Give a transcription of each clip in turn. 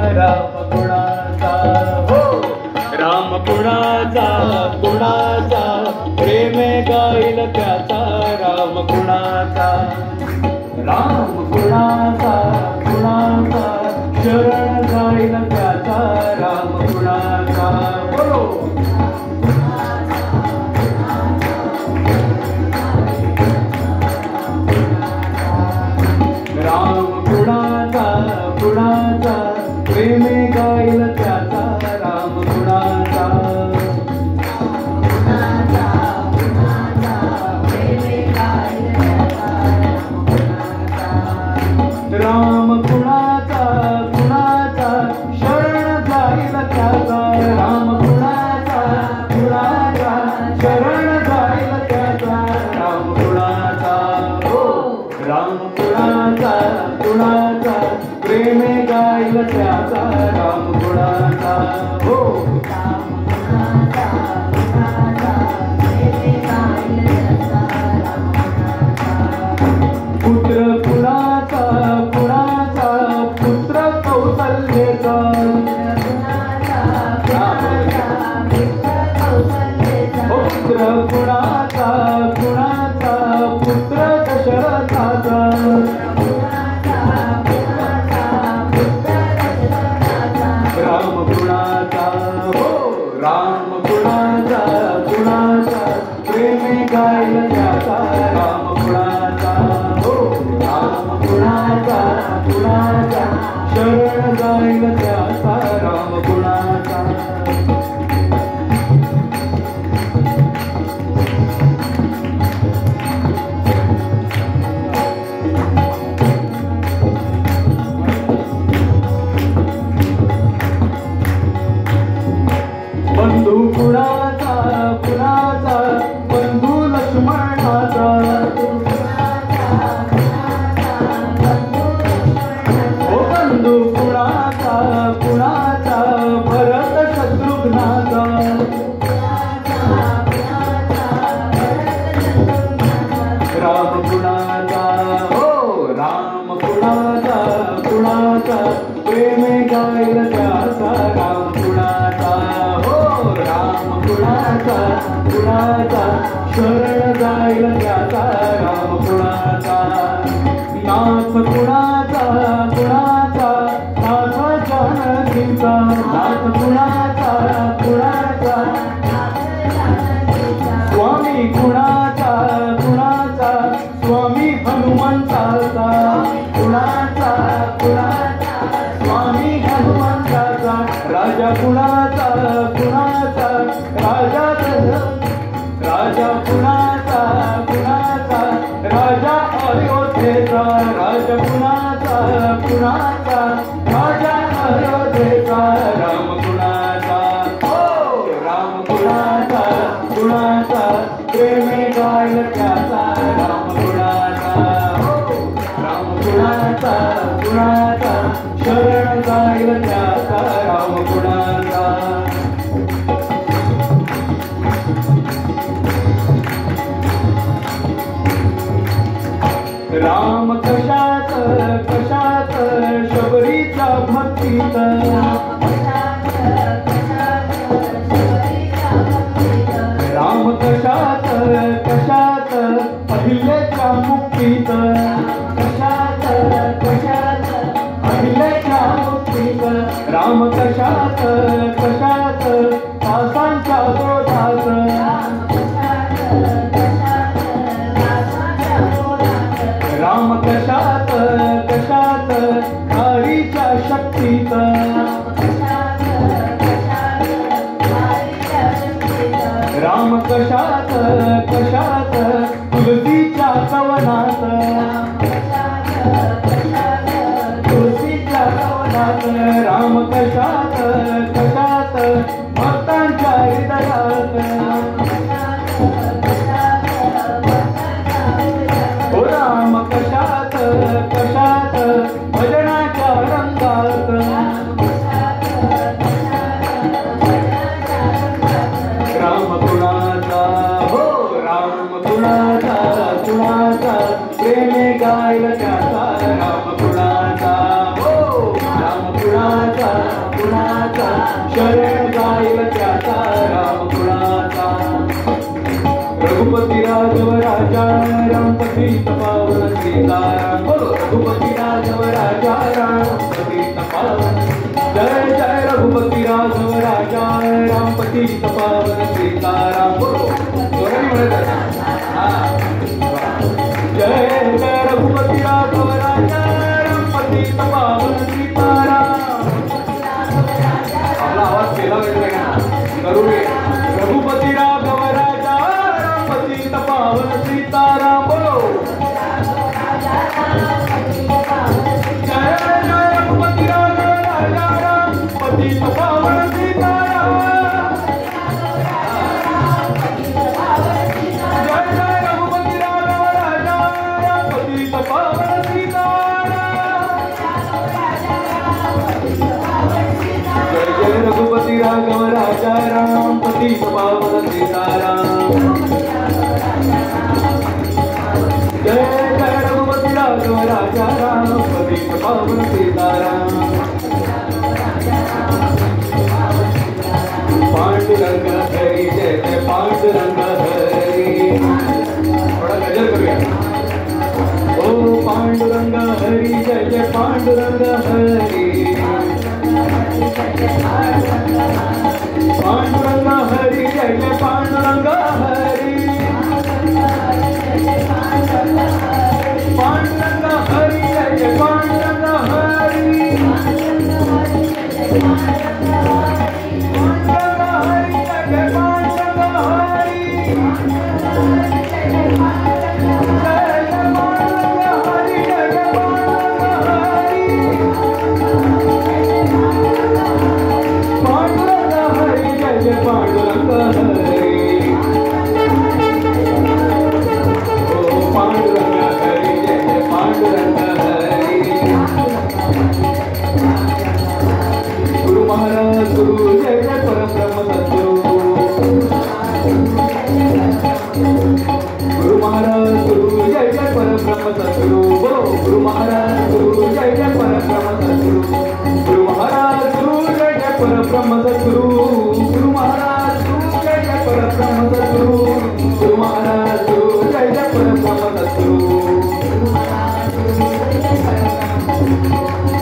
राम गुणाचा हो राम गुणाचा गुणाचा प्रेम गाईल त्याचा राम गुणाचा गुणाचा शरण गाईल त्याचा राम गुणाचा बोलो गुणाचा प्रेम गाईल त्याचा राम गुणाचा राम गुणाचा शरण जाईल त्याचा राम गुणाचा शरण जाईल त्याचा राम गुणाचा हो राम गुणाचा प्रेम गाईल त्याचा राम गुणाचा हो पुत्र कुणाचा पुत्र कौशल्येचा पुत्र कुणाचा पुत्र दशरथाचा राम गुणाचा हो राम गुणाचा प्रेम गाईल त्याचा राम गुणाचा हो राम गुणाचा शरण गाईल त्याचा राम गुणाचा बंधू कुणाचा बंधू लक्ष्मणाचा ओ बंधू कुणाचा भरत शत्रुघ्नाचा राम गुणाचा हो राम गुणाचा प्रेम गाईल त्याचा राम गुणाचा हो राम गुणाचा शरण गाईल त्याचा राम गुणाचा नाथ गुणाचा नाथ जानकीचा नाथ गुणाचा स्वामी गुणाचा स्वामी हनुमंताचा गुणाचा स्वामी हनुमंताचा राजा गुणाचा राजा गुणाचा राजा अयोध्येचा राजा गुणाचा राजा अयोध्येचा राम गुणाचा हो राम गुणाचा प्रेम गाईल त्याचा राम गुणाचा हो राम गुणाचा शरण गाईल त्याचा राम गुणाचा राम कशात शबरीच्या भक्तीत राम कशात अहिल्याच्या मुक्तीत अहिल्याच्या मुक्तीत राम कशात दासांच्या क्रोधात राम कशात हरीच्या शक्तीत राम कशात तुलसीच्या कवनात राम कशात भक्तांच्या हृदयात ओ राम कशात भजनाच्या रंगात राम गुणाचा हो राम गुणाचा प्रेम गाईल त्याचा राम गुणाचा हो राम गुणाचा गुणाचा शरण गाईल त्याचा राम गुणाचा रघुपती राघव राजा राम पतित पावन सीताराम बोलो रघुपती राघव राजा राम पतित पावन जय जय रघुपती राघव राजा राम पतित पावन सीताराम बोलो जोराने म्हणत जय जय रघुपती राघव राजा राम पतित पावन सीताराम आपला आवाज केला पाहिजे करू नये रघुपती राघव राजा राम पतित पावन सीताराम बोलो जय जय रघुपती राघव राजा राम पतित पावन सीताराम जय जय रघुपती राघव राजा राम पतित पावन सीताराम जय जय रघुपती राघव राजा राम पतित पावन सीताराम जय जय रघुपती राघव राजा राम पतित पावन सीताराम पांडुरंग हरी जय जय पांडुरंग हरी थोड़ा गजल करूया ओ पांडुरंग हरी जय जय पांडुरंग हरी पांडुरंग हरी जय जय पांडुरंग हरी पांडुरंग हरी जय जय पांडुरंग हरी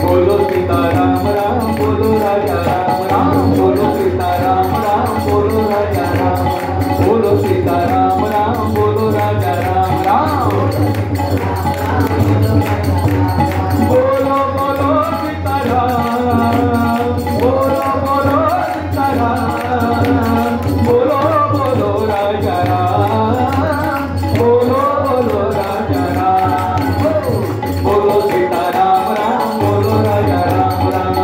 बोलो सीताराम राम बोलो राजा राम राम बोलो सीताराम राम बोलो राजा राम बोलो सीताराम राम बोलो राजा राम राम बोलो बोलो सीताराम बोलो बोलो सीताराम बोलो बोलो राजा राम बोलो बोलो राजा राम बोलो सीताराम राम बोलो राजा राम राम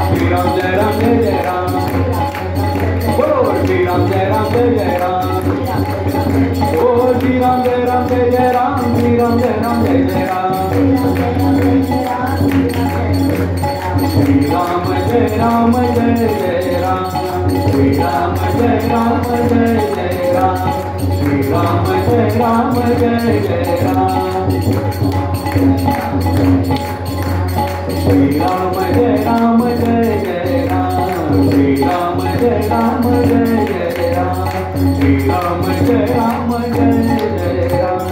श्री राम जय राम जय जय राम बोलो श्री राम जय राम जय जय राम ओ श्री राम जय राम जय जय राम श्री राम जय राम जय जय राम श्री राम जय राम जय जय राम श्री राम जय राम जय जय राम श्री राम जय राम जय जय राम श्री राम जय राम जय जय राम श्री राम जय राम जय जय राम श्री राम जय राम जय जय राम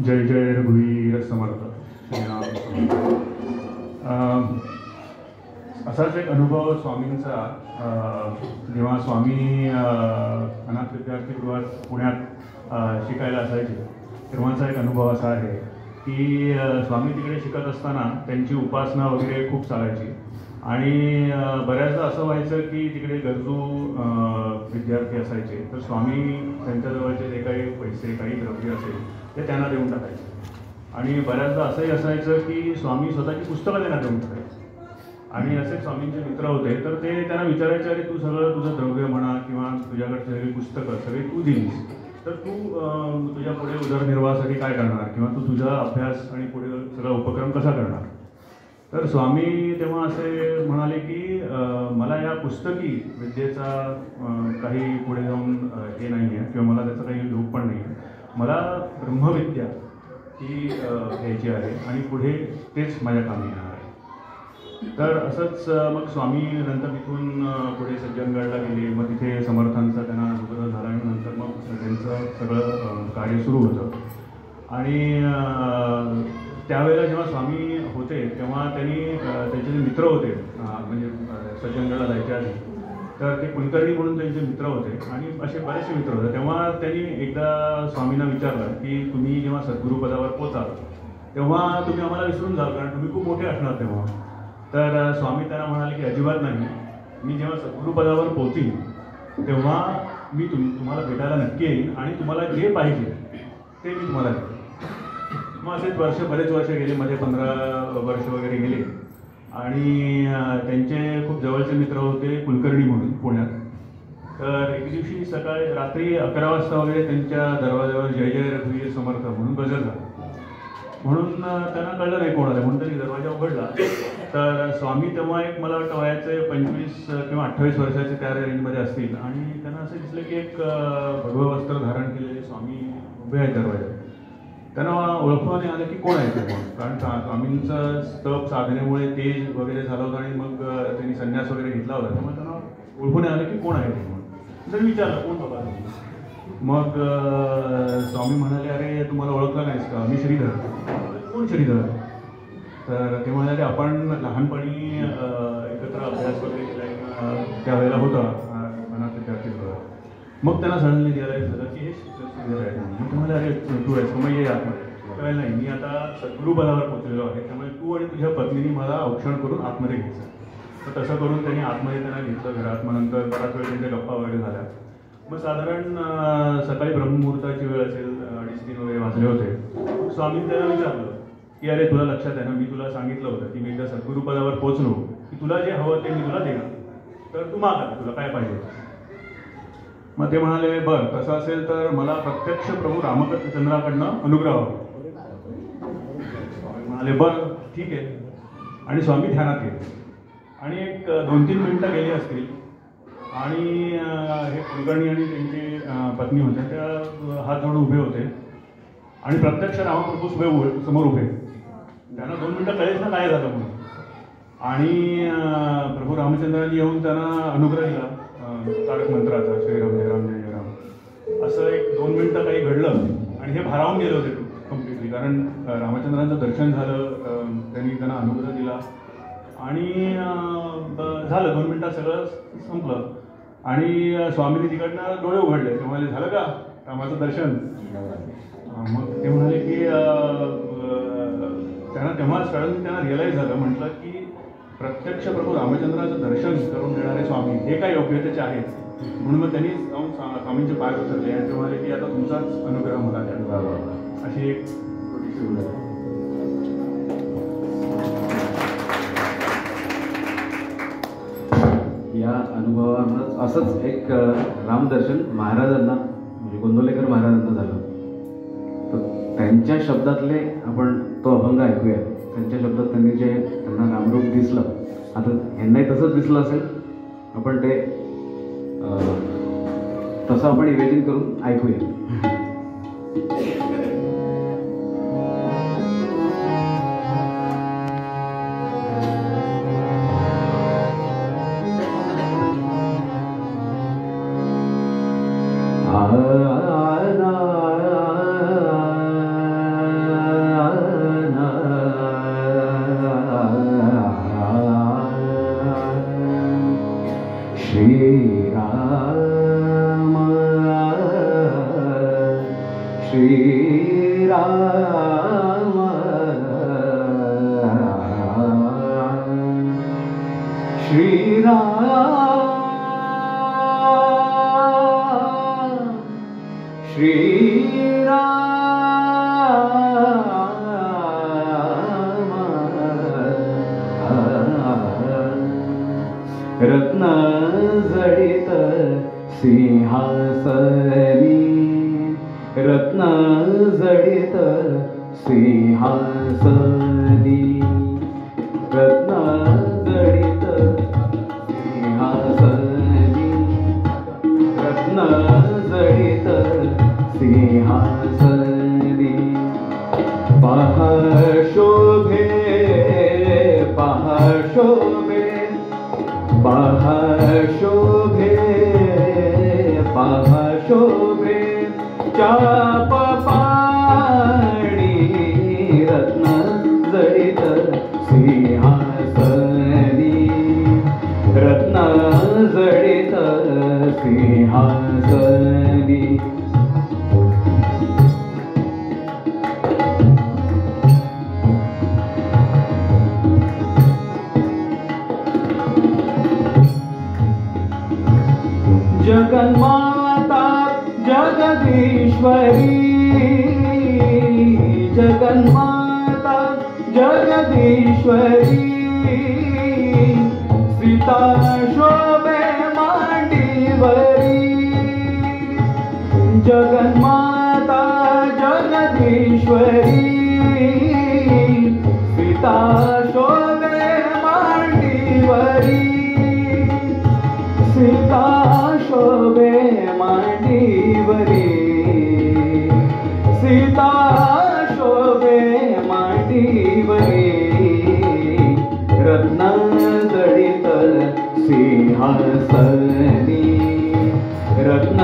जय जय रघुवीर समर्थ श्रीराम असाच एक अनुभव स्वामींचा जेव्हा स्वामी अनाथ विद्यार्थीगृहात पुण्यात शिकायला असायचे तेव्हाचा एक अनुभव असा आहे की स्वामी तिकडे शिकत असताना त्यांची उपासना वगैरे खूप चालायची आणि बऱ्याचदा असं व्हायचं की तिकडे गरजू विद्यार्थी असायचे तर स्वामी त्यांच्याजवळचे जे काही पैसे काही द्रव्य असेल ते त्यांना देऊन टाकायचे आणि बऱ्याचदा असंही असायचं की स्वामी स्वतःची पुस्तकं त्यांना देऊन टाकायचे आणि असे स्वामींचे मित्र होते तर ते त्यांना विचारायचे अरे तू सगळं तुझं द्रव्य म्हणा किंवा तुझ्याकडची सगळी पुस्तकं सगळी तू दिलीस तर तू तुझ्या पुढे उदरनिर्वाहासाठी काय करणार किंवा तू तुझा अभ्यास आणि पुढे सगळा उपक्रम कसा करणार तर स्वामी तेव्हा असे म्हणाले की मला या पुस्तकी विद्येचा काही पुढे जाऊन हे नाही आहे किंवा मला त्याचा काही लोभ पण नाही आहे. मला ब्रह्मविद्या ही घ्यायची आहे आणि पुढे तेच माझ्या कामी येणार आहे. तर असंच मग स्वामी नंतर तिथून पुढे सज्जनगडला गेले. मग तिथे समर्थांचा त्यांना अनुग्रह झाला आणि नंतर मग त्यांचं सगळं कार्य सुरू होतं. आणि त्यावेळेला जेव्हा स्वामी होते तेव्हा त्यांनी त्यांचे जे मित्र होते म्हणजे सज्जनगडला जायच्या आधी, तर ते कुलकर्णी म्हणून त्यांचे मित्र होते आणि असे बरेचसे मित्र होते. तेव्हा त्यांनी एकदा स्वामींना विचारलं की तुम्ही जेव्हा सद्गुरुपदावर पोचाल तेव्हा तुम्ही आम्हाला विसरून जाल, कारण तुम्ही खूप मोठे असणार तेव्हा. तर स्वामी त्यांना म्हणाले की अजिबात नाही, मी जेव्हा सद्गुरुपदावर पोचीन तेव्हा मी तुम्हाला भेटायला नक्की येईन आणि तुम्हाला जे पाहिजे ते मी तुम्हाला देईन. मग असेच बरेच वर्ष गेले, मध्ये 15 वर्ष वगैरे गेले. आणि त्यांचे खूप जवळचे मित्र होते कुलकर्णी म्हणून पुण्यात. तर एक दिवशी रात्री 11 वाजता वगैरे त्यांच्या दरवाजावर जय जय रघुवीर समर्थ म्हणून गजर झाला. म्हणून त्यांना कळलं नाही कोण आलं, म्हणून त्यांनी दरवाजा उघडला. तर स्वामी तेव्हा एक मला वाटतं वयाचे 25 किंवा 28 वर्षाचे त्या रेंजमध्ये असतील. आणि त्यांना असं दिसलं की एक भगवं वस्त्र धारण केलेले स्वामी उभे आहेत दरवाजात. त्यांना ओळखून आलं की कोण आहे ते कोण, कारण स्वामींचं स्तप साधनेमुळे तेज वगैरे झालं होतं आणि मग त्यांनी संन्यास वगैरे घेतला होता. त्यामुळे त्यांना ओळखून आलं की कोण आहे ते कोण. तर विचारलं कोण बाबा. मग स्वामी म्हणाले अरे तुम्हाला ओळखलं नाहीस का, मी श्रीधर. कोण श्रीधर. तर ते म्हणाले आपण लहानपणी एकत्र अभ्यास वगैरे केला त्यावेळेला होता अनाथ विद्यार्थीबरोबर. मग त्यांना सडनली रिअलाईज झालं की हे श्रीधर आहे. मग ते म्हणाले अरे तू आहेस मग ये आतमध्ये. कळलं नाही, मी आता सद्गुरुपदावर पोचलेलो आहे, त्यामुळे तू आणि तुझ्या पत्नीने मला औक्षण करून आतमध्ये घ्यायचं. तर तसं करून त्यांनी आतमध्ये त्यांना घेतलं घरात. मग नंतर बराच वेळ त्यांच्या गप्पा वगैरे झाल्या. मग साधारण सकाळी ब्रह्ममुहूर्ताची वेळ असेल, 2:30 वगैरे वाजले होते. स्वामी त्यांना विचारलं की अरे तुला लक्षात आहे ना, मी तुला सांगितलं होतं की मी एकदा सद्गुरुपदावर पोचलो की तुला जे हवं ते मी तुला देणार, तर तू मागा तुला काय पाहिजे. मग ते म्हणाले बरं तसं असेल तर मला प्रत्यक्ष प्रभू रामचंद्राकडनं अनुग्रह हवा. स्वामी म्हणाले बरं ठीक आहे. आणि स्वामी ध्यानात गेले. आणि एक 2-3 मिनिटं गेली असतील आणि हे कुलकर्णी आणि त्यांची पत्नी होत्या त्या हात जोडून उभे होते आणि प्रत्यक्ष रामप्रभू समोर उभे. त्यांना 2 मिनिटं कळेच ना काय झालं म्हणून. आणि प्रभू रामचंद्रांनी येऊन त्यांना अनुग्रह दिला तारक मंत्राचा श्रीराम जय राम जय जय राम. असं एक 2 मिनिटं काही घडलं आणि हे भारावून गेले होते कम्प्लिटली, कारण रामचंद्रांचं दर्शन झालं, त्यांनी त्यांना अनुग्रह दिला आणि झालं 2 मिनिटात सगळं संपलं. आणि स्वामींनी तिकडनं डोळे उघडले. ते म्हणाले झालं का रामाचं दर्शन. मग ते म्हणाले की त्यांना तेव्हा सडनली त्यांना रिअलाईज झालं, म्हटलं की प्रत्यक्ष प्रभू रामचंद्राचं दर्शन करून देणारे स्वामी हे काय योग्यतेचे आहेत. म्हणून मग त्यांनी जाऊन स्वामींचे पाय उचलले आणि ते म्हणाले की आता तुमचाच अनुग्रह मला द्या. अशी एक छोटीशी उदाहरण. या अनुभवावरच असंच एक रामदर्शन महाराजांना म्हणजे गोंदवलेकर महाराजांना झालं. तर त्यांच्या शब्दातले आपण तो अभंग ऐकूया. त्यांच्या शब्दात त्यांनी जे त्यांना रामरूप दिसलं, आता यांनाही तसंच दिसलं असेल, आपण ते तसं आपण इमॅजिन करून ऐकूया. रत्न जडित सिंहासनी, रत्न जडित सिंहासनी, रत्न सिंहासनी जगन्माता जगदीश्वरी जगन्माता जगदीश्वरी सीता शोभे मांडीवरी जगन्माता जगदीश्वरी सीता शोभे मांडीवरी सीता शोभे मांडीवरी सीता शोभे मांडीवरी रत्न जडित सिंहासनी रत्न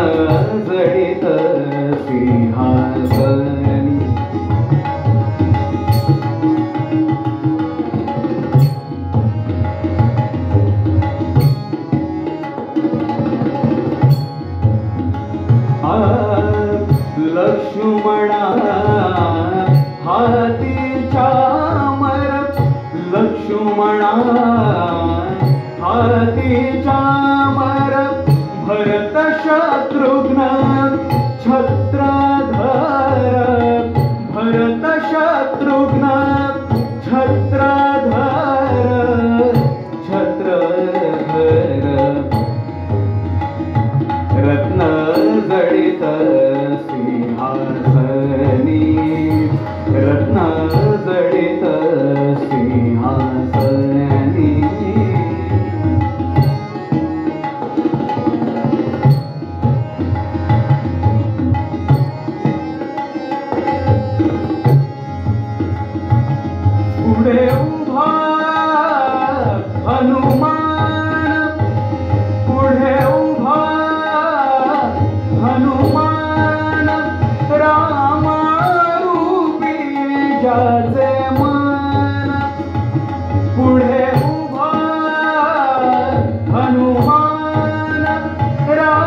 जडित सिंहासनी लक्ष्मणा हाती चामर लक्ष्मणा हाती चामर भरत शत्रुघ्न छत्रधर भरत शत्रुघ्न छत्रधर छत्रधर रत्न जडित सिंहासनी रत्न जडित सिंहासनी पुढे उभा हनुमान पुढे उभा हनुमान रामारूपी ज्याचे मन पुढे उभा हनुमान रामारूपी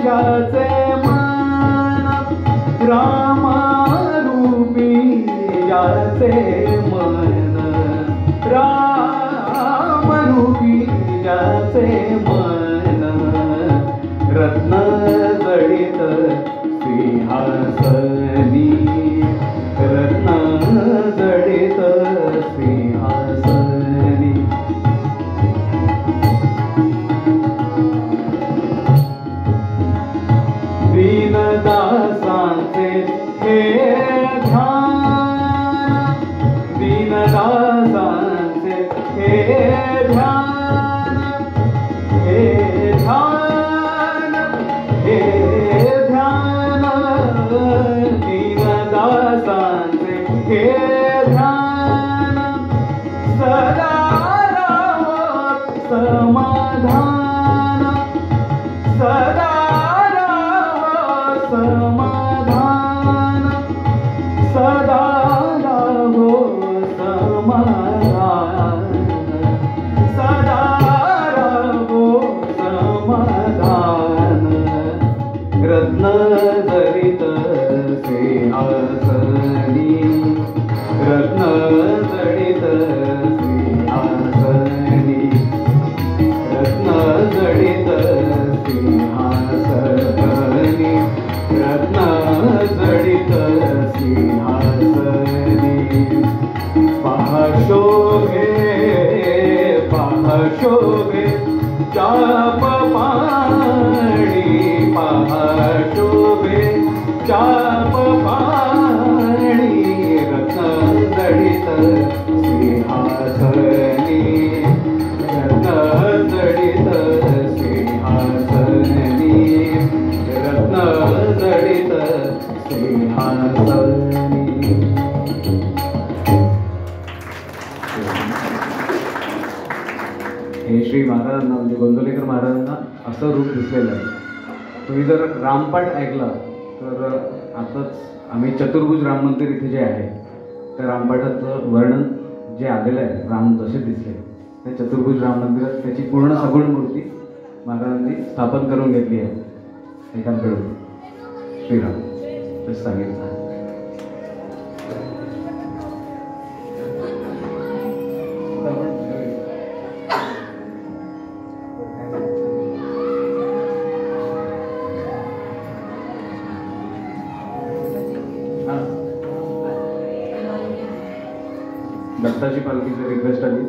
ज्याचे मन रामारूपी ज्याचे मन रामरूपी ज्याचे मन रत्न जडित सिंहासनी रत्न जडित सिंहासनी दीनदासांचे हे ध्यान दीनदासांचे हे ध्यान हे ध्यान हे ध्यान दीनदासांचे हे ध्यान सदा राहो समाधान सदा राहो समाधान सदा राहो समाधान सदा राहो समाधान रत्न जडित सिंहासनी रत्न जडित सिंहासनी रत्न जडित सिंहासनी रत्न जडित सिंहासनी पहा शोभे चाप पाणी पहा शोभे चाप पाणी रत्न जडित सिंहासनी रत्न जडित सिंहासनी रत्न जडित सिंहासनी हे श्री महाराजांना म्हणजे गोंदवलेकर महाराजांना असं रूप दिसलेलं आहे. तुम्ही जर रामपाठ ऐकला तर आताच आम्ही चतुर्भुज राम मंदिर इथे जे आहे त्या रामपाठाचं वर्णन जे आलेलं आहे राम जसे दिसले त्या चतुर्भुज राम मंदिरात त्याची पूर्ण सगुण मूर्ती महाराजांनी स्थापन करून घेतली आहे एकांकडून. श्रीराम तसं सांगितलं. दत्ताची पालखीची रिक्वेस्ट आली.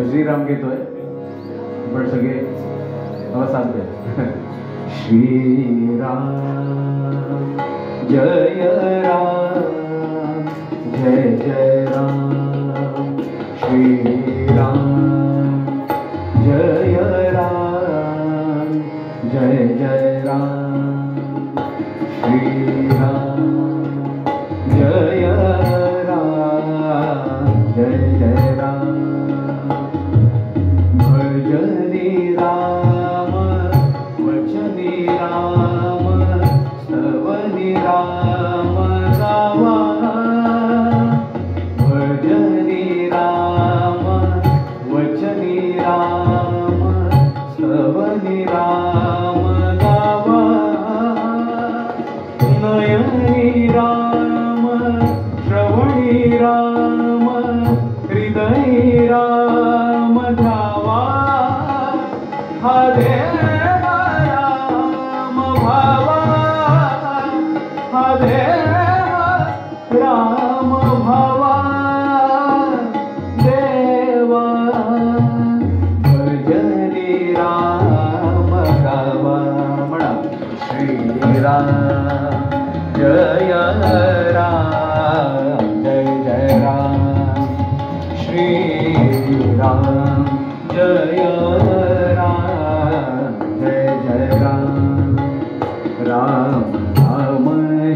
श्रीराम घेतोय पण सगळे मला सांगते. श्रीराम जय राम जय जय राम. श्रीराम जय राम जय जय राम. श्रीराम जय राम जय जय राम. भजनी राम वचनी राम स्तवनी राम गावा. भजनी राम वचनी राम स्तवनी राम गावा. नयनी राम श्रवणी राम हृदयी राम धावा. हा देव राम भावा. हा देव राम भावा. देवा भजनी राम गावा. म्हणा श्रीराम जय राम जय जय राम. श्रीराम जय राम जय जय राम. राम नाम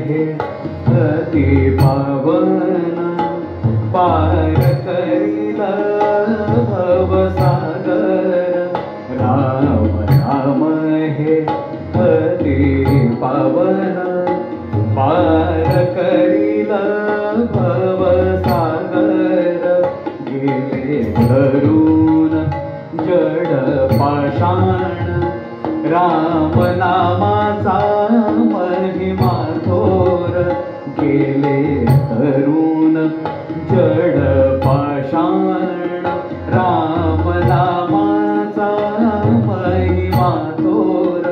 हे अति पावन पार करील भवसागर. राम नाम हे अति पावन पार करील भवसागर. गेले धरून जड पाषाण राम नामाचा महिमा थोर. गेले धरून जड पाषाण राम नामाचा महिमा थोर.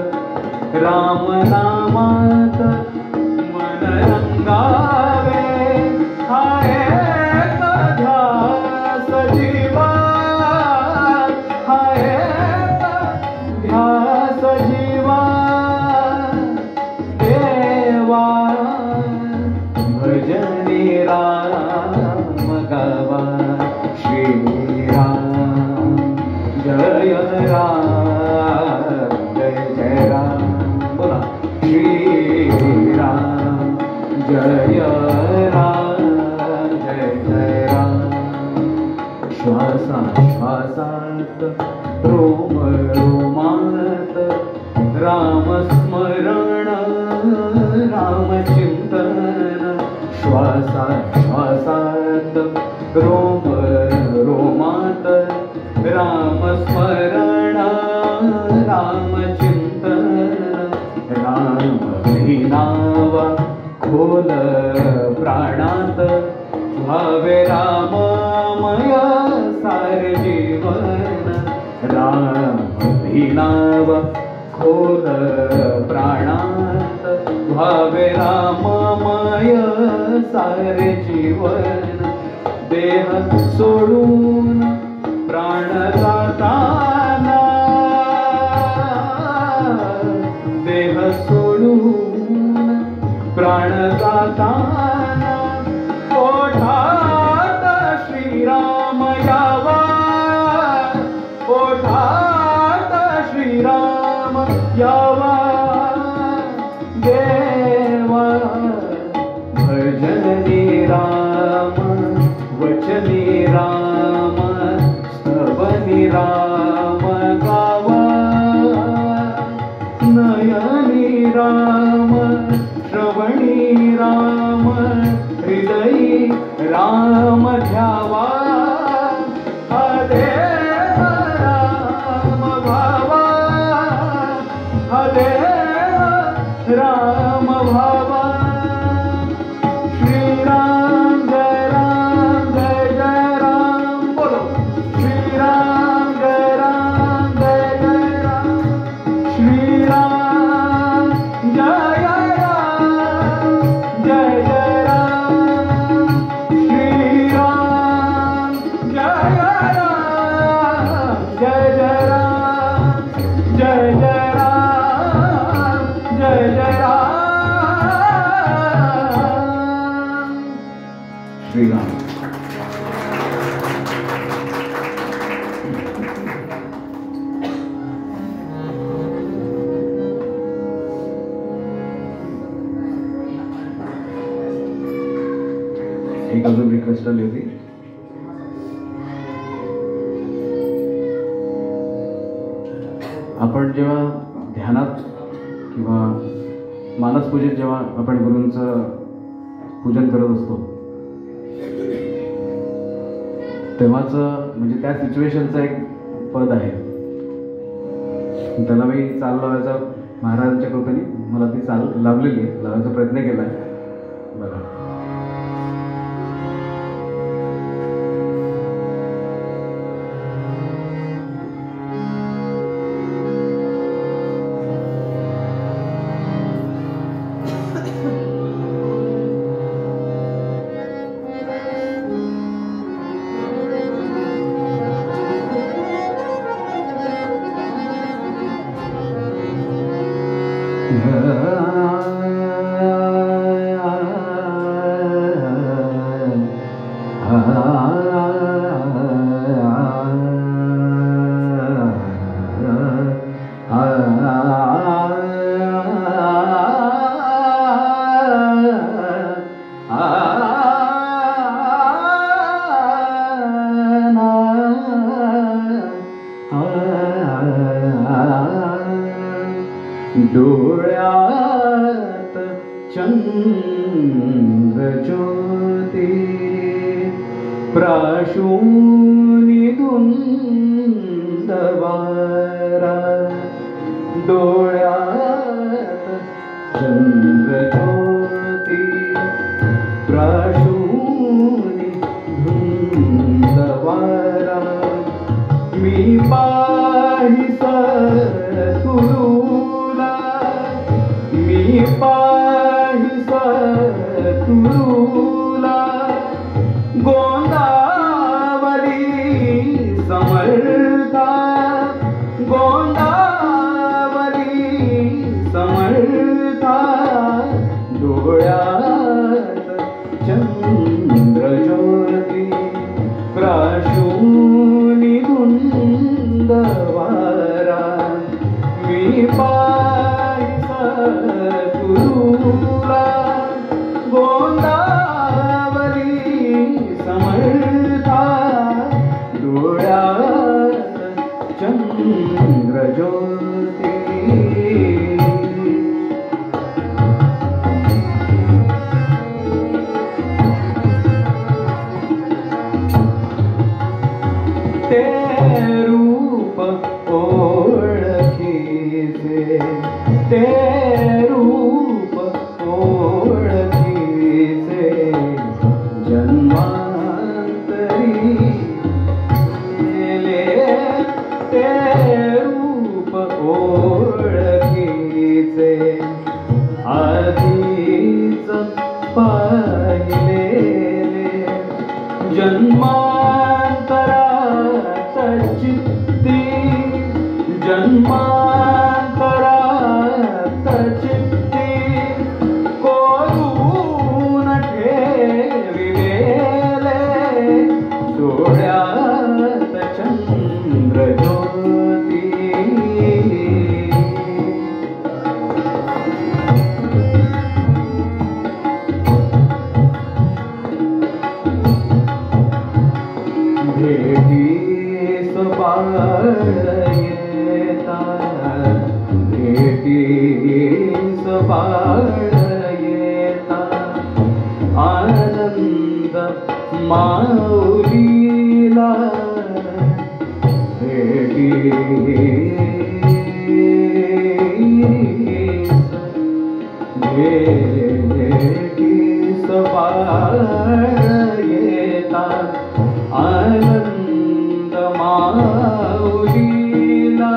राम नामात मन रंगावे हाय ध्यास जीवा. हाय ध्यास जीवा. देवा भजनी राम गावा. श्रीराम जय राम जय जय राम. बोला श्रीराम जय राम जय जय राम. श्वासा श्वासात रोम रोमात रामस्मरण रामचिंतन श्वासात श्वासात रोम रोमात रामस्मरण रामचिंतन राम नावा खोल प्राणात भावे राममय सार जीवन राम नाव खोल प्राणात भावे राममय सारे जीवन देह सोडून प्राण जाताना देह सोडून प्राण जाताना ओठात श्रीराम यावा ओठात श्रीराम यावा देवा भजनी राम वचनी राम स्तवनी राम गावा नयनी राम श्रवणी राम हृदयी राम ध्यावा हदेव राम भावा हदेव राम भावा श्रीराम जय राम बोलो श्रीराम जय राम श्रीराम जय राम जय राम श्रीराम जय राम जय राम जय राम जय राम श्रीराम एक अजून रिक्वेस्ट आली होती. आपण जेव्हा ध्यानात किंवा मानसपूजेत जेव्हा आपण गुरूंचं पूजन करत असतो तेव्हाच म्हणजे त्या सिच्युएशनचं एक पद आहे, त्याला मी चाल लावायचा महाराजांच्या कृपेने मला ती चाल लावलेली आहे, लावायचा प्रयत्न केला आहे. बघा डोळ्यात चंद्र ज्योती प्राशूनी धुंदवारा डोळ्यात चंद्र ज्योती प्राशूनी धुंदवारा मी पाहि सद्गुरूला मी पाहि सद्गुरूला गोंदावली समर्था गोंदावली समर्था डोळ्यात चंद्रज्योती प्राशूनी धुंदवारा मी पाहि सद्गुरूला गोंदावली समर्था डोळ्यात चंद्रज्योती ते रूप ओळखीचे ते रूप ओळखीचे जन्मांतरी गेले ते रूप ओळखीचे आधीच पाहिलेले जन्मांतरात चित्ती जन्मांतरात चित्ती कोरून ठेविलेले डोळ्यात चंद्रज्योती भेटीस बाळ येतात भेटीस बाळ येतात आनंद माऊलीला भेटीस बाळ येतात आनंद माऊलीला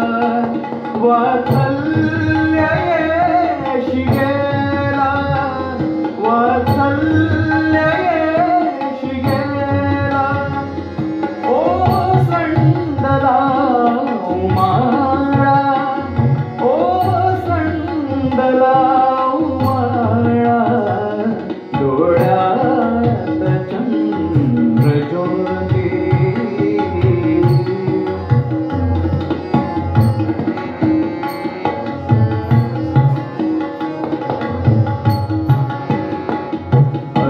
वात्सल्य येशी गेला वात्सल्य येशी गेला ओ संडला उमाळा ओ संडला उमाळा डोळ्यात चंद्रज्योती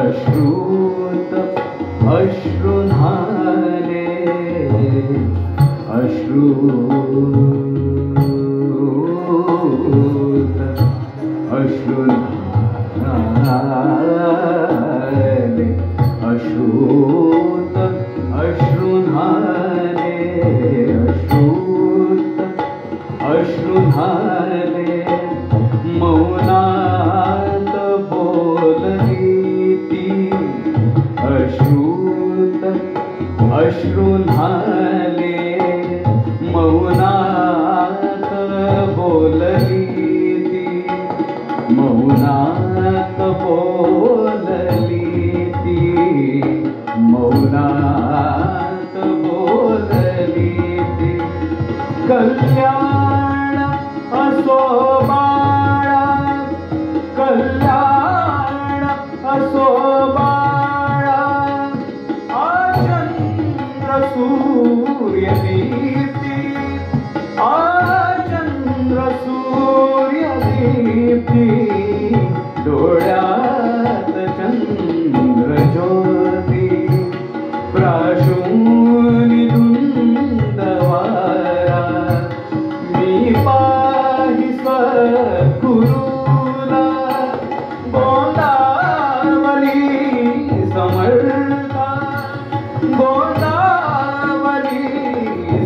अश्रुत अश्रुन्हाने अश्रुत अश्रुन्हाने अश्रुत अश्रुन्हाने अश्रुत अश्रुन्हाने मौनात बोलली ती अश्रुत अश्रुन्हाने मौनात बोलली ती मौनात बोलली ती मौनात बोलली ती कल्याण असो बाळा कल्याण असो बाळा आचंद्र सूर्य दीप्ती आचंद्र सूर्य दीप्ती डोळ्यात चंद्रज्योती प्राशूनी धुंदवारा मी पाहि सद्गुरूला गोंदावली समर्था गोंदावली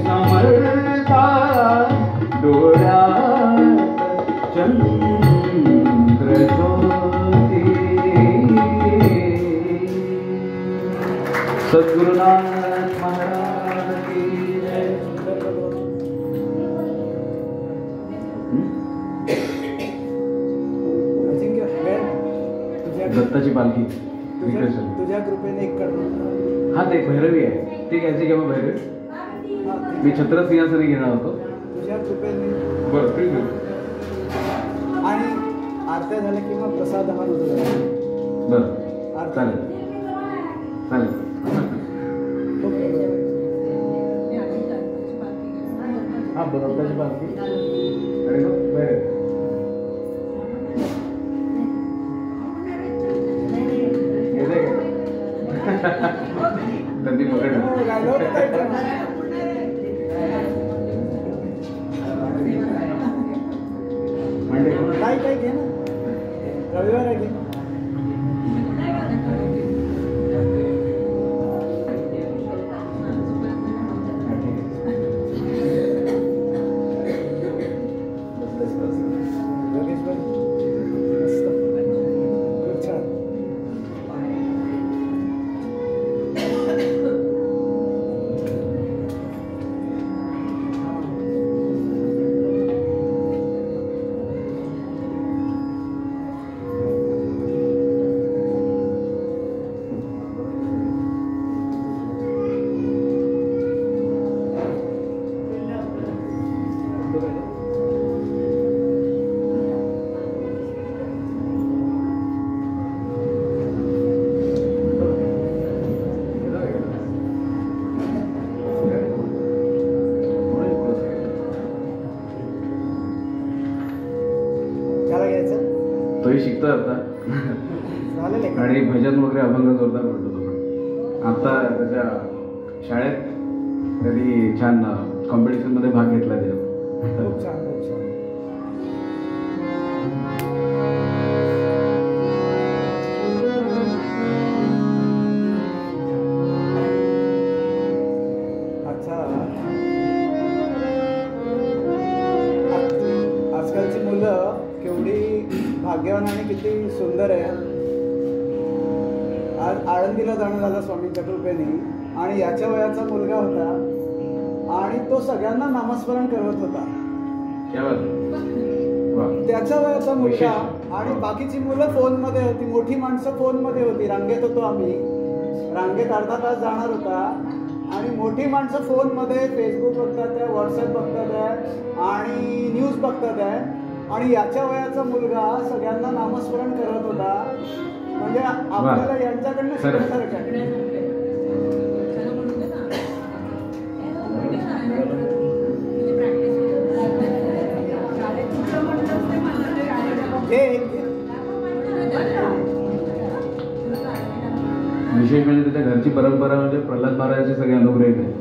समर्था डोळ्यात चंद्रज्योती सद्गुरुनाथ महाराज की जय. दत्ताची पालखी तुझ्या कृपेने एक हा ते भैरवी आहे ती घ्यायची केव्हा भैरवी मी छत्र सिंहासनी घेणार होतो तुझ्या कृपेने बरं ठीक आहे आणि आरत्या झाल्या किंवा प्रसाद हा रुजू झाला बरं चालेल चालेल हा दत्ताची पालखी आणि मग भैरवी त्यांनी पकडलं त्याला घ्यायचं तोही शिकतोय आता झालेलं आहे. आणि भजन वगैरे अभंग जोरदार म्हणतो तो पण. आता त्याच्या शाळेत कधी छान कॉम्पिटिशनमध्ये भाग घेतला त्याच्यात. खूप छान खूप छान. अच्छा, आजकालची मुलं केवढी भाग्यवान आणि किती सुंदर आहे. आज आळंदीला जाणं झालं स्वामींच्या कृपेने आणि याच्या वयाचा मुलगा होता आणि तो सगळ्यांना नामस्मरण करत होता. क्या बात आहे. वा. त्याच्या वयाचा मुलगा आणि बाकीची मुलं फोनमध्ये होती, मोठी माणसं फोनमध्ये होती. रांगेत होतो आम्ही, रांगेत अर्धा तास जाणार होता आणि मोठी माणसं फोनमध्ये फेसबुक बघतात आहे, व्हॉट्सअप बघतात आहे आणि न्यूज बघतात आहे आणि याच्या वयाचा मुलगा सगळ्यांना नामस्मरण करत होता. म्हणजे आपल्याला यांच्याकडनं शिकण्यासारखं आहे. विशेष म्हणजे त्याच्या घरची परंपरा म्हणजे प्रल्हाद महाराजांचे सगळे अनुग्रहित आहे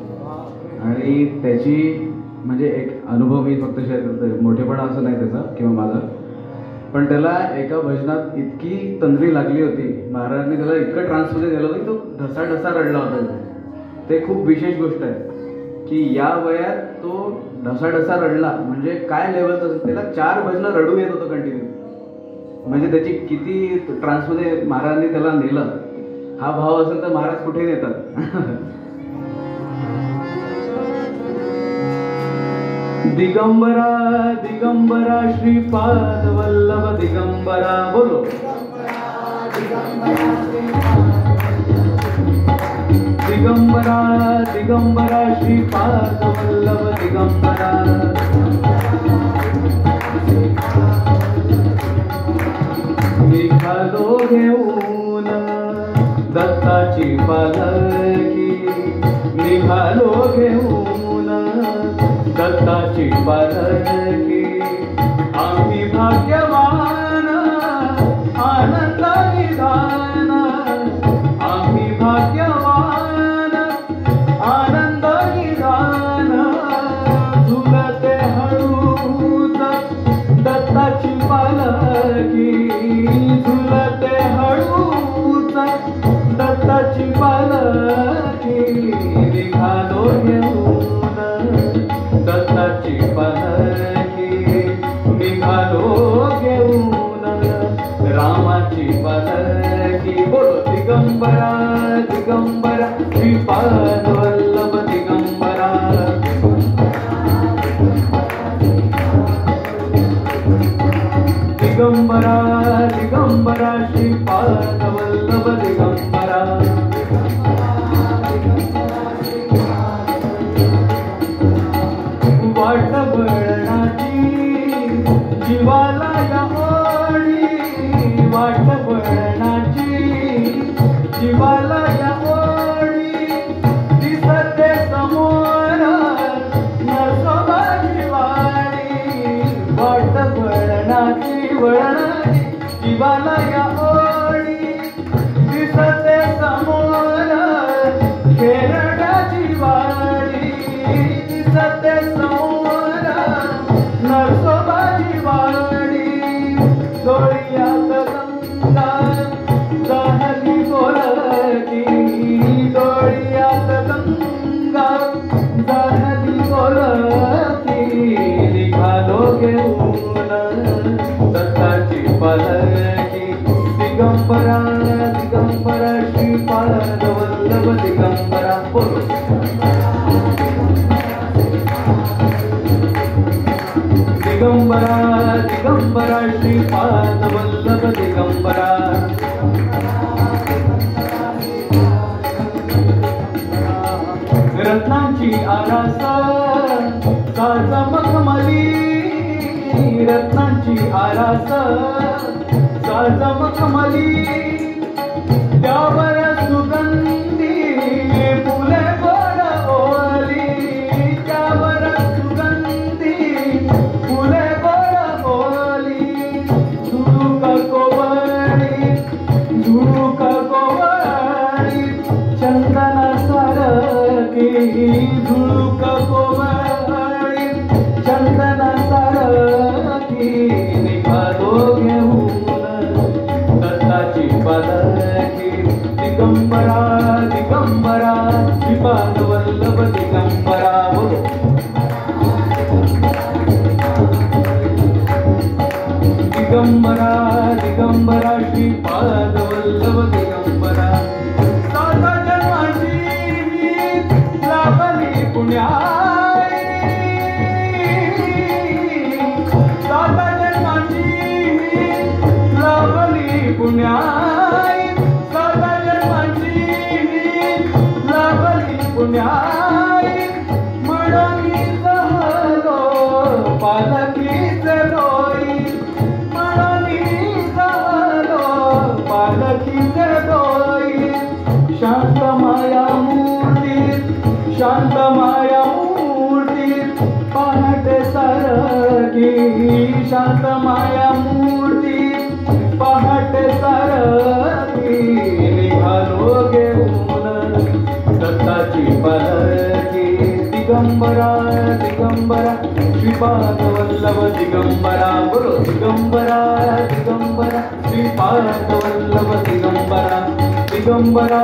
आणि त्याची म्हणजे एक अनुभव मी फक्त शेअर करतोय. मोठेपणा असं नाही त्याचा किंवा माझा, पण त्याला एका भजनात इतकी तंद्री लागली होती, महाराजांनी त्याला इतकं ट्रान्समध्ये दिलं होतं की तो ढसा रडला होता. ते खूप विशेष गोष्ट आहे की या वयात तो ढसा रडला म्हणजे काय लेवलचं असेल. त्याला 4 भजनं रडू येत होतं कंटिन्यू. म्हणजे त्याची किती ट्रान्समध्ये महाराजांनी त्याला नेलं. हा भाव असेल तर महाराज कुठे नेतात. दिगंबरा दिगंबरा श्रीपाद वल्लभ दिगंबरा. बोलो दिगंबरा दिगंबरा श्रीपाद वल्लभ दिगंबरा. निघालो घेऊन दत्ताची पालखी, निघालो घेऊन दत्ताची पालखी. आम्ही भाग्यवान आनंद निदान, आम्ही भाग्यवान आनंद निदान. झुलते हळूच दत्ताची पालखी, झुलते हळूच दत्ताची पालखी. निघालो घेऊन दत्ताची पालखी, निघालो घेऊन रामाची पालखी. बोलो दिगंबरा दिगंबरा श्रीपाद वल्लभ दिगंबरा. दिगंबरा दिगंबरा श्रीपाद वल्लभ दिगंबरा. वाट वळणाची जीवाला या ओढी, वाट वळणाची जीवाला या ओढी. दिसते समोर नरसोबाची वाडी, वाट वळणाची वळणाची जीवाला या ओढी. दिसते समोर खेरडाची वाडी, दिसते समोर नरसोबाची वाडी. डोळ्यात गंगा जाहली बोलती, डोळ्यात गंगा जाहली बोलती. निघालो घेऊन दत्ताची पालखी. दिगंबरा दिगंबरा श्रीपाद वल्लभ दिगंबरा. बोलो दिगंबरा दिगंबरा श्रीपाद वल्लभ दिगंबरा. रत्नांची आरास साज मखमली रत्नांची आरास साज मखमली त्यावर सुगंधी फुले गोड ओली त्यावर सुगंधी फुले गोड ओली झुळूक कोवळी चंदना सारखी झुळूक कोवळी चंदना सारखी निघालो घेऊन दत्ताची पालखी दिगंबरा दिगंबरा श्रीपाद वल्लभ दिगंबरा बोलो दिगंबरा दिगंबरा श्रीपाद वल्लभ दिगंबरा साता जन्माची लाभली पुण्याई साता जन्माची लाभली पुण्याई साता जन्माची लाभली पुण्याई म्हणून सहलो पालखीचे डोई पालखीचे डोई शांत माया मूर्ती पहाटे सारखी शांत माया मूर्ती पहाटे सारखी निघालो घेऊन दत्ताची पालखी दिगंबरा दिगंबरा श्रीपाद वल्लभ दिगंबरा बोलो दिगंबरा दिगंबरा श्रीपाद वल्लभ दिगंबरा दिगंबरा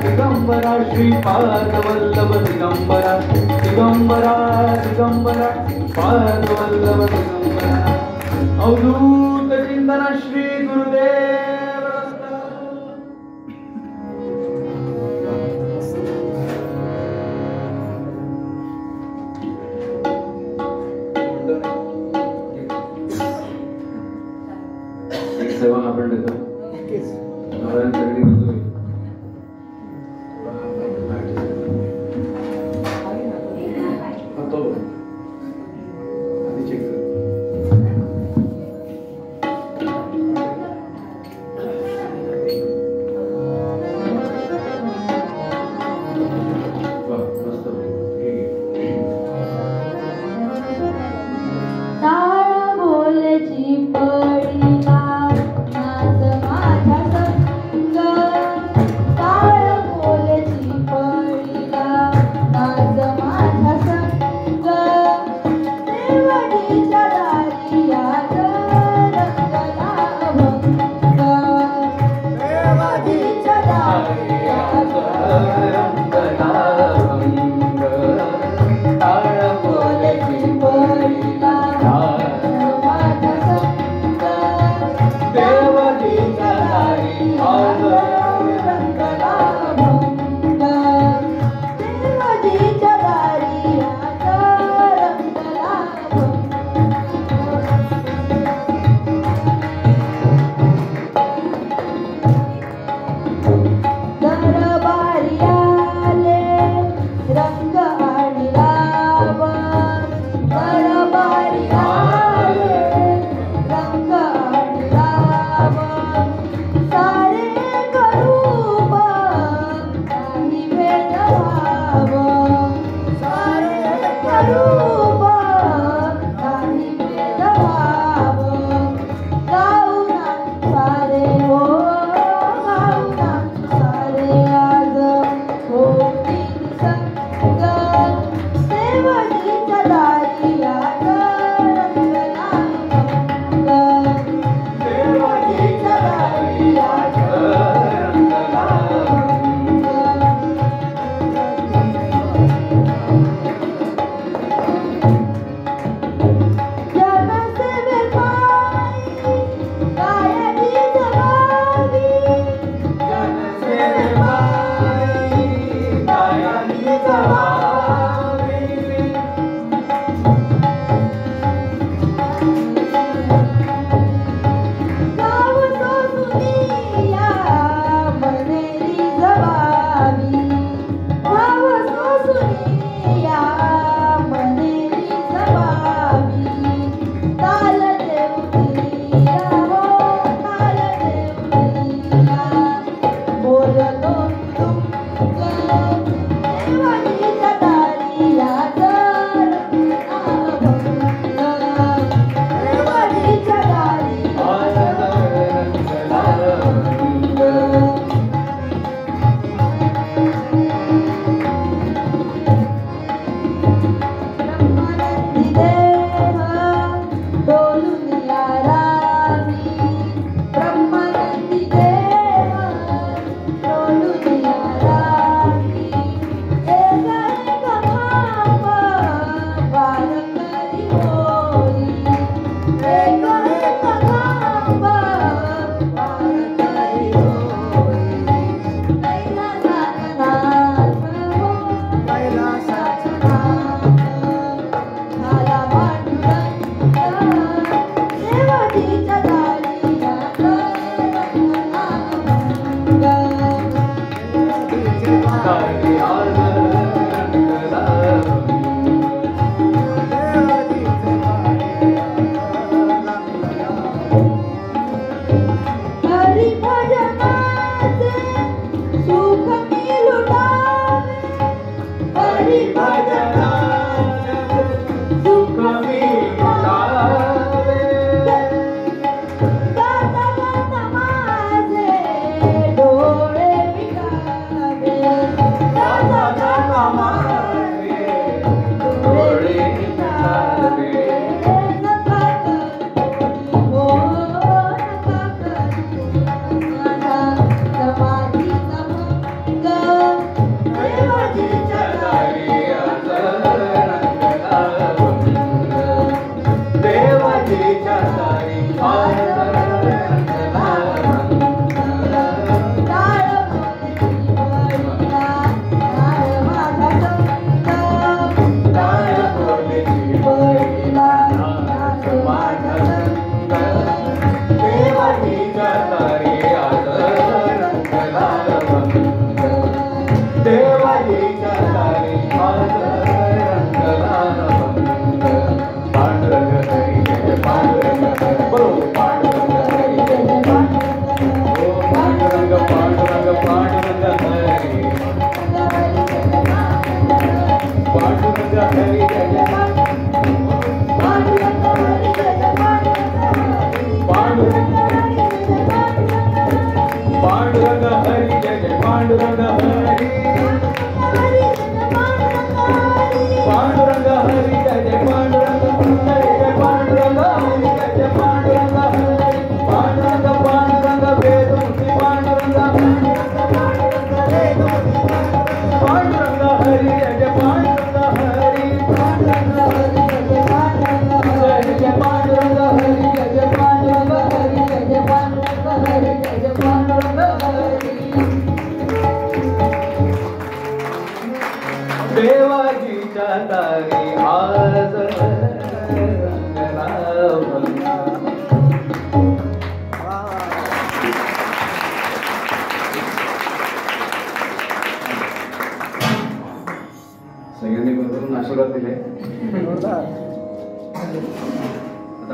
दिगंबरा श्रीपाद वल्लभ दिगंबरा दिगंबरा दिगंबरा पाद वल्लभ दिगंबरा अवधूत चिंतन श्री गुरुदेव सेवा आपण देतो नक्कीच. नारायण सगळी करतो तो आधी चेक कर मस्त ताळ बोलची पडिला माझ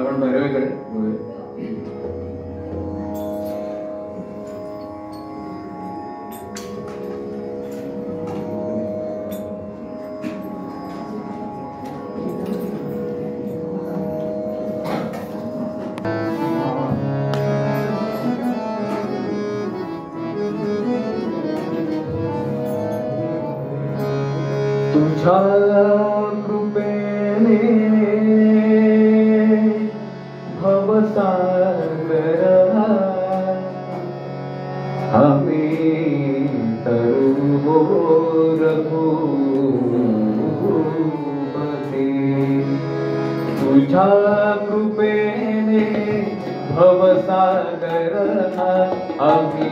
आता आपण भैरवीकडे बघूया. तुझ्या कृपेने भवसागर आम्ही तरुण रघुपती. तुझ्या कृपेने भवसागर आम्ही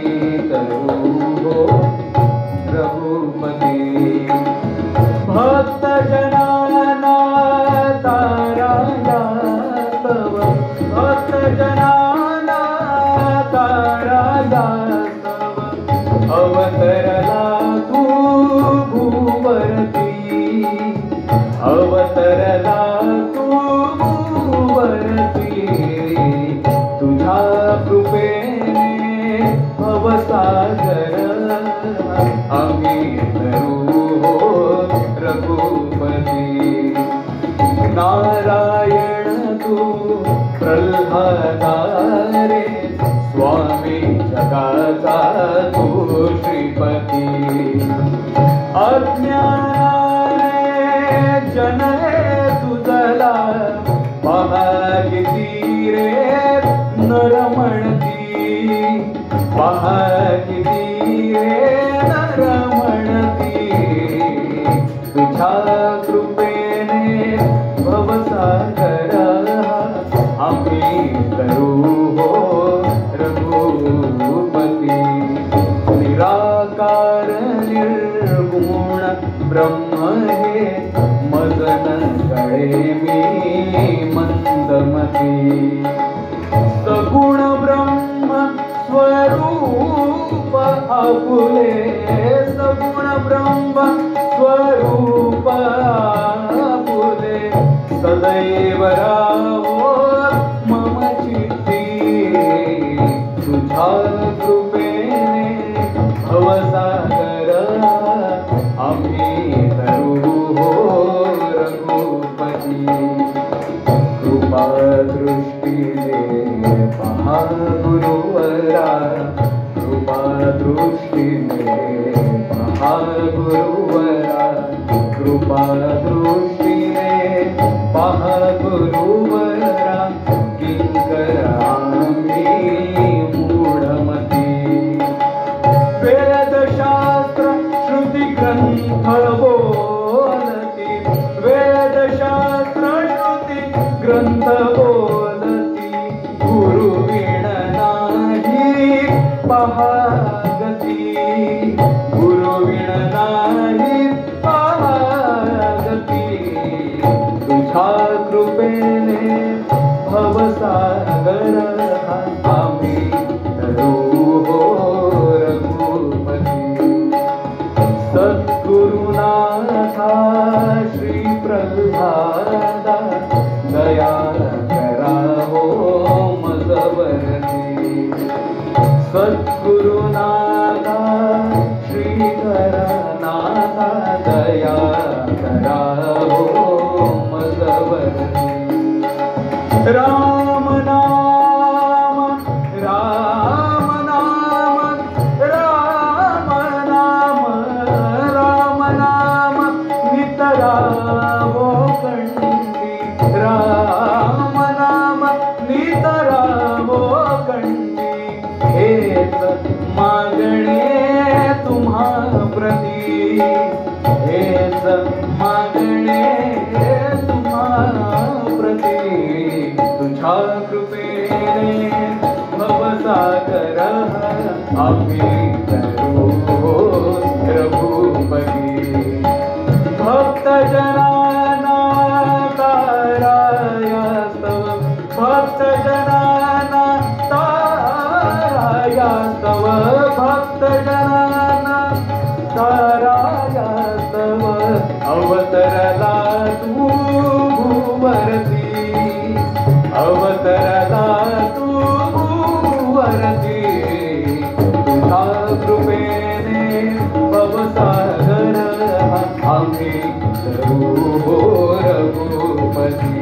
तरुण रघुपती. भक्त जनाना ताराया तव, भक्त जनाना ताराया तव, अवतरला तू भूवरती, अवतरला तू भूवरती. तुझ्या कृपेने भवसागर आम्ही रघुपती. नारायण तू प्रल्हादा रे, स्वामी जगाचा तू श्रीपती. अज्ञानाने जनये तुझला महागिती रे नरमणती, महागिती रे नरमणती. तुझ्या कृपेने भवसागर आम्ही तरू हो रघुपती. निराकार निर्गुण ब्रह्म हे मदन गळे मी मंदमती. सगुण ब्रह्म स्वरूप आपुले, सगुण ब्रह्म स्वरूप आपुले. सदैव राहो मम चित्ती. तुझ्या कृपेने भवसागर आम्ही तरू हो रघुपती. कृपा दृष्टीने पहा गुरुवरा, कृपा दृष्टीने पहा गुरुवरा, कृपा दृष्टीने पहा गुरुवरा. किंकर आम्ही मूढमती. वेदशास्त्र श्रुती ग्रंथ बोलती, वेदशास्त्र श्रुती ग्रंथ बोलती. गुरुविण नाही पहागती, गुरुविण नाही पहागती. तुझ्या कृपेने भवसागर आम्ही तरू हो रघुपती. सद्गुरुनाथा श्री प्रल्हादा दया करा हो मजवरती. सद्गुरुनाथा श्रीधरनाथा दया करा हो मजवरती. राम नाम राम नाम राम नाम राम नाम नितरावो कंठी. राम नाम नितरावो कंठी. हेच मागणे तुम्हा प्रती, हेच मागणे तुम्हा प्रती. तुझ्या कृपेने भवसागर आम्ही तरू हो रघुपती. भक्त जनाना ताराया तव, भक्त जनाना ताराया तव, भक्त जनाना ताराया तव. अवतरला तू भूवरती, अवतरला तू वरती तुझ्या कृपेने भवसागर आम्ही तरू रघुपती.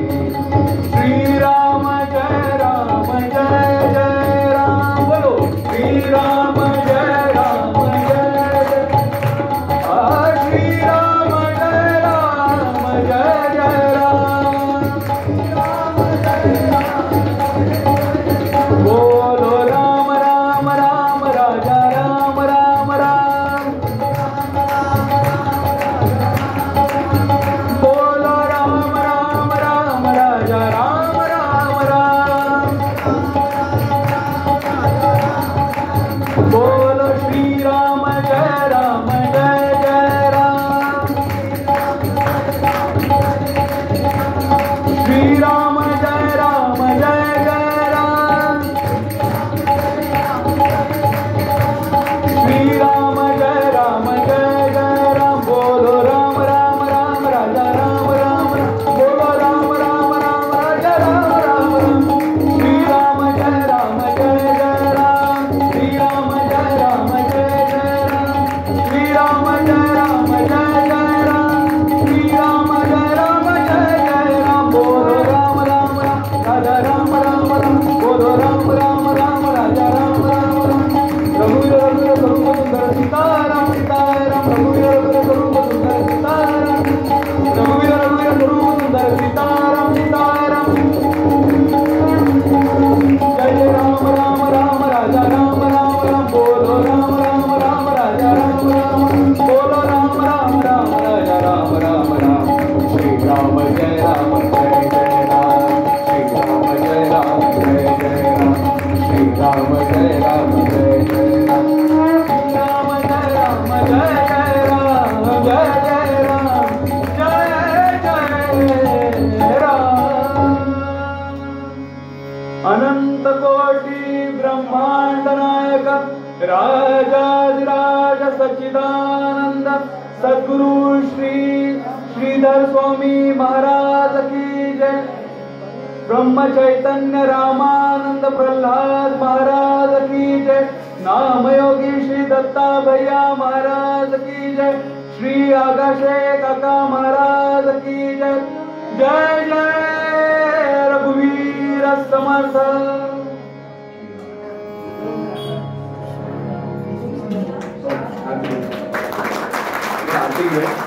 श्रीराम जय राम जय जय राम बोलो. श्रीराम जय राम जय जय. श्रीराम जय राम जय जय राम. बोलो राम राम राम राजा राम राम राम. बोलो राम राम राम राजा राम राम राम. बोलो श्रीराम जय राम जय जय राम. श्रीराम जय राम जय जय राम. श्रीराम जय राम जय जय राम. बोलो राम राम राम राजा राम राम राम. बोलो राम राम राम राजा राम राम राम. श्रीराम जय राम जय जय राम. श्रीराम जय राम जय जय राम. श्रीराम जय राम जय जय राम. श्रीराम जय राम जय जय राम. बोलो राम राम राम राजा राम राम राम. बोलो राम राम राम राजा राम राम राम. रघुवीर रघुवीर स्वरूप सुंदर सीताराम सीताराम. रघुवीर रघुवीर स्वरूप सुंदर सीताराम. रघुवीर रघुवीर स्वरूप सुंदर सीताराम सीताराम. जय जय राम राम राम राजा राम राम राम. बोलो राम राम राम राजा राम राम. बोलो राम राम राम राजा राम राम राम. श्री राम जय राम जय जय राम. श्री राम जय राम जय जय राम. श्री राम जय राम जय जय राम. श्री राम जय राम जय जय राम. जय जय राम जय जय राम. अनंत कोटी ब्रह्मांड नायक राजाधिराज सच्चिदानंद सद्गुरु श्री श्रीधर स्वामी महाराज की जय. ब्रह्म चैतन्य रामानंद प्रल्हाद महाराज की जय. नामयोगी श्री दत्ता भैया महाराज की जय. श्री आगाशे काका महाराज की जय. जय जय रघुवीर समर्थ. आरती आहे.